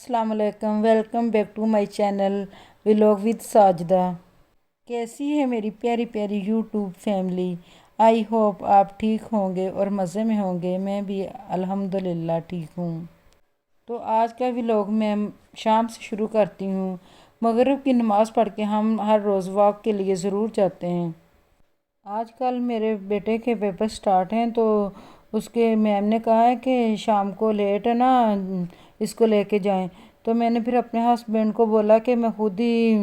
अस्सलाम वालेकुम, welcome back to my channel vlog with Sajida. कैसी है मेरी प्यारी प्यारी यूट्यूब फैमिली। आई होप आप ठीक होंगे और मज़े में होंगे। मैं भी अल्हम्दुलिल्लाह ठीक हूँ। तो आज का व्लॉग मैं शाम से शुरू करती हूँ। मगरिब की नमाज़ पढ़ के हम हर रोज़ वॉक के लिए ज़रूर जाते हैं। आजकल मेरे बेटे के पेपर स्टार्ट हैं तो उसके मैम ने कहा है कि शाम को लेट है ना इसको लेके जाएं। तो मैंने फिर अपने हस्बैंड को बोला कि मैं खुद ही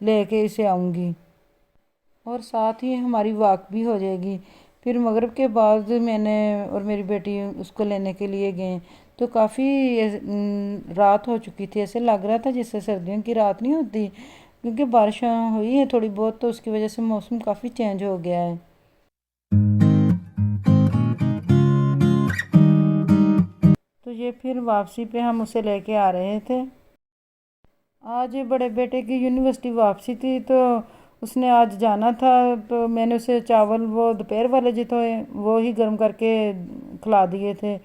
लेके इसे आऊँगी और साथ ही हमारी वॉक भी हो जाएगी। फिर मगरिब के बाद मैंने और मेरी बेटी उसको लेने के लिए गए तो काफ़ी रात हो चुकी थी। ऐसे लग रहा था जैसे सर्दियों की रात नहीं होती, क्योंकि बारिश हुई है थोड़ी बहुत तो उसकी वजह से मौसम काफ़ी चेंज हो गया है। तो ये फिर वापसी पे हम उसे लेके आ रहे थे। आज बड़े बेटे की यूनिवर्सिटी वापसी थी तो उसने आज जाना था, तो मैंने उसे चावल वो दोपहर वाले जो थे वो ही गर्म करके खिला दिए थे।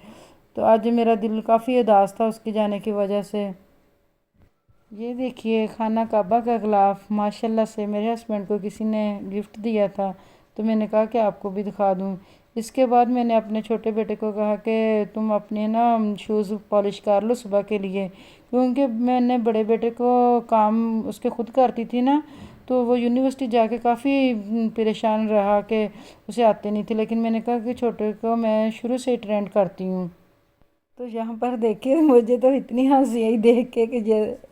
तो आज मेरा दिल काफ़ी उदास था उसके जाने की वजह से। ये देखिए खाना काबा का गिलाफ माशाल्लाह से मेरे हस्बैंड को किसी ने गिफ्ट दिया था, तो मैंने कहा कि आपको भी दिखा दूं। इसके बाद मैंने अपने छोटे बेटे को कहा कि तुम अपने ना शूज़ पॉलिश कर लो सुबह के लिए, क्योंकि मैंने बड़े बेटे को काम उसके खुद करती थी ना, तो वो यूनिवर्सिटी जाके काफ़ी परेशान रहा कि उसे आते नहीं थे। लेकिन मैंने कहा कि छोटे को मैं शुरू से ही ट्रेंड करती हूँ। तो यहाँ पर देखिए मुझे तो इतनी हंसी आई देख के कि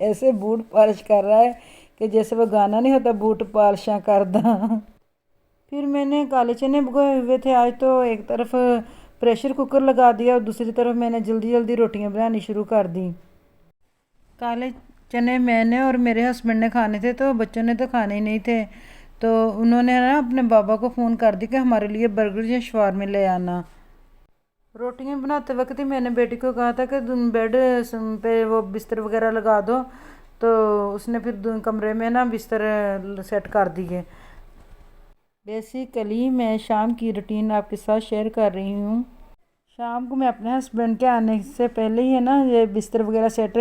ऐसे बूट पॉलिश कर रहा है कि जैसे वो गाना नहीं होता बूट पॉलिशां करदा। फिर मैंने काले चने भिगोए हुए थे आज, तो एक तरफ प्रेशर कुकर लगा दिया और दूसरी तरफ मैंने जल्दी जल्दी रोटियां बनानी शुरू कर दी। काले चने मैंने और मेरे हस्बैंड ने खाने थे, तो बच्चों ने तो खाने ही नहीं थे। तो उन्होंने ना अपने बाबा को फ़ोन कर दी कि हमारे लिए बर्गर या शवारमे ले आना। रोटियां बनाते वक्त ही मैंने बेटी को कहा था कि तुम बेड पे वो बिस्तर वगैरह लगा दो, तो उसने फिर कमरे में ना बिस्तर सेट कर दिए। बेसिकली मैं शाम की रूटीन आपके साथ शेयर कर रही हूँ। शाम को मैं अपने हस्बैंड के आने से पहले ही है ना ये बिस्तर वगैरह सेट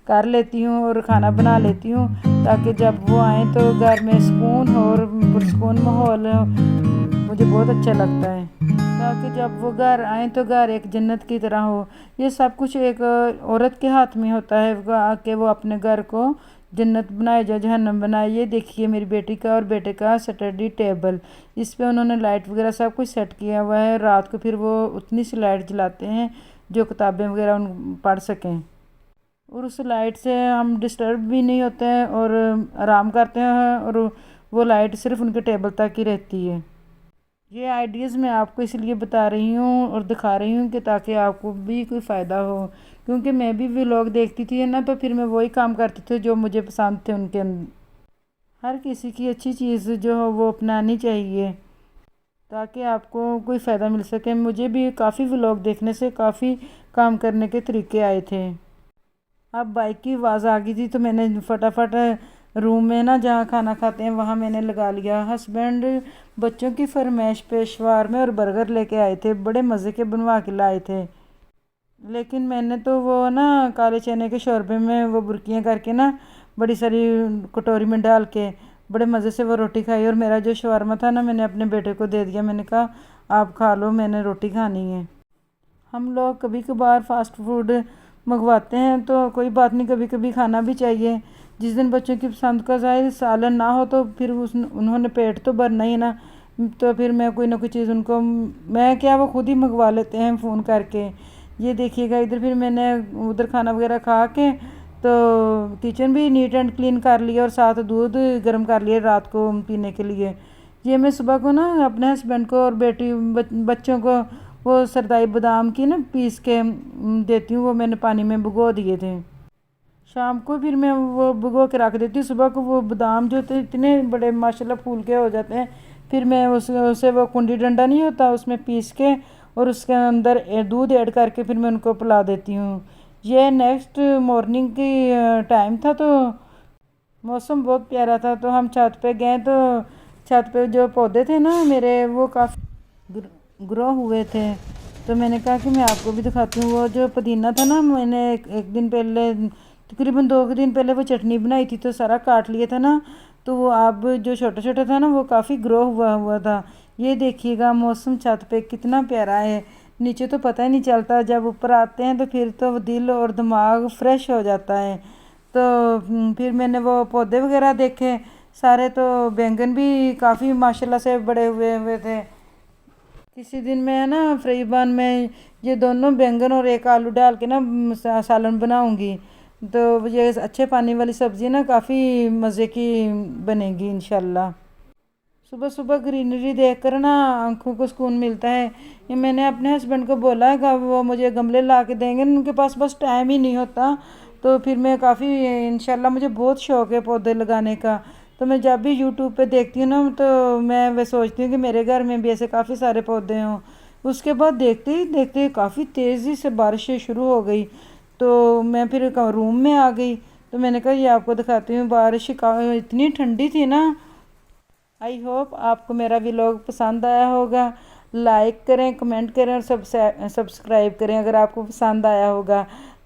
कर लेती हूँ और खाना बना लेती हूँ, ताकि जब वो आए तो घर में सुकून हो और पुरसुकून माहौल मुझे बहुत अच्छा लगता है, ताकि जब वो घर आए तो घर एक जन्नत की तरह हो। ये सब कुछ एक औरत के हाथ में होता है कि वो अपने घर को जन्नत बनाए या जहन्नम बनाए। ये देखिए मेरी बेटी का और बेटे का स्टडी टेबल, इस पे उन्होंने लाइट वगैरह सब कुछ सेट किया हुआ है। रात को फिर वो उतनी सी लाइट जलाते हैं जो किताबें वगैरह उन पढ़ सकें, और उस लाइट से हम डिस्टर्ब भी नहीं होते हैं और आराम करते हैं, और वो लाइट सिर्फ उनके टेबल तक ही रहती है। ये आइडियाज़ मैं आपको इसलिए बता रही हूँ और दिखा रही हूँ कि ताकि आपको भी कोई फ़ायदा हो, क्योंकि मैं भी व्लॉग देखती थी ना, तो फिर मैं वही काम करती थी जो मुझे पसंद थे उनके अंदर। हर किसी की अच्छी चीज़ जो हो वो अपनानी चाहिए ताकि आपको कोई फ़ायदा मिल सके। मुझे भी काफ़ी व्लॉग देखने से काफ़ी काम करने के तरीके आए थे। अब बाइक की आवाज़ आ गई थी तो मैंने फटाफट रूम में ना जहाँ खाना खाते हैं वहाँ मैंने लगा लिया। हस्बैंड बच्चों की फरमाइश पे शवारमे और बर्गर लेके आए थे, बड़े मज़े के बनवा के लाए थे। लेकिन मैंने तो वो ना काले चने के शोरबे में वो बुर्कियाँ करके ना बड़ी सारी कटोरी में डाल के बड़े मज़े से वो रोटी खाई, और मेरा जो शवारमा था ना मैंने अपने बेटे को दे दिया। मैंने कहा आप खा लो, मैंने रोटी खानी है। हम लोग कभी कभार फास्ट फूड मंगवाते हैं तो कोई बात नहीं, कभी कभी खाना भी चाहिए। जिस दिन बच्चों की पसंद का जाए सालन ना हो तो फिर उन्होंने पेट तो भरना ही ना, तो फिर मैं कोई ना कोई चीज़ उनको मैं क्या वो खुद ही मंगवा लेते हैं फ़ोन करके। ये देखिएगा इधर फिर मैंने उधर खाना वगैरह खा के तो किचन भी नीट एंड क्लीन कर लिया और साथ दूध गर्म कर लिया रात को पीने के लिए। ये मैं सुबह को ना अपने हस्बैंड को और बेटी बच्चों को वो सरदाई बादाम की ना पीस के देती हूँ, वो मैंने पानी में भिगो दिए थे। शाम को फिर मैं वो भिगो के रख देती हूँ। सुबह को वो बादाम जो थे इतने बड़े माशाल्लाह फूल के हो जाते हैं, फिर मैं उसे वो कुंडी डंडा नहीं होता उसमें पीस के और उसके अंदर दूध ऐड करके फिर मैं उनको पिला देती हूँ। ये नेक्स्ट मॉर्निंग की टाइम था, तो मौसम बहुत प्यारा था, तो हम छत पे गए तो छत पे जो पौधे थे ना मेरे वो काफ़ी ग्रो हुए थे। तो मैंने कहा कि मैं आपको भी दिखाती हूँ। वो जो पुदीना था ना मैंने एक दिन पहले तकरीबन 2 दिन पहले वो चटनी बनाई थी तो सारा काट लिया था ना, तो वो अब जो छोटा छोटा था ना वो काफ़ी ग्रो हुआ था। ये देखिएगा मौसम छत पे कितना प्यारा है, नीचे तो पता ही नहीं चलता, जब ऊपर आते हैं तो फिर तो दिल और दिमाग फ्रेश हो जाता है। तो फिर मैंने वो पौधे वगैरह देखे सारे, तो बैंगन भी काफ़ी माशाल्लाह से बड़े हुए हुए थे। किसी दिन मैं ना फ्रीबान में ये दोनों बैंगन और एक आलू डाल के ना सालन बनाऊंगी, तो ये अच्छे पानी वाली सब्ज़ी ना काफ़ी मज़े की बनेगी इंशाल्लाह। सुबह सुबह ग्रीनरी देखकर ना आंखों को सुकून मिलता है। ये मैंने अपने हस्बैंड को बोला है कि वो मुझे गमले ला के देंगे, उनके पास बस टाइम ही नहीं होता। तो फिर मैं काफ़ी इंशाल्लाह मुझे बहुत शौक़ है पौधे लगाने का, तो मैं जब भी यूट्यूब पे देखती हूँ ना तो मैं वह सोचती हूँ कि मेरे घर में भी ऐसे काफ़ी सारे पौधे हों। उसके बाद देखते ही देखते काफ़ी तेज़ी से बारिशें शुरू हो गई, तो मैं फिर रूम में आ गई। तो मैंने कहा ये आपको दिखाती हूँ, बारिश इतनी ठंडी थी ना। आई होप आपको मेरा व्लॉग पसंद आया होगा। लाइक करें, कमेंट करें और सब्सक्राइब करें अगर आपको पसंद आया होगा।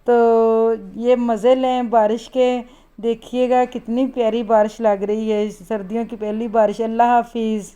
तो ये मज़े लें बारिश के, देखिएगा कितनी प्यारी बारिश लग रही है, सर्दियों की पहली बारिश। अल्लाह हाफिज़।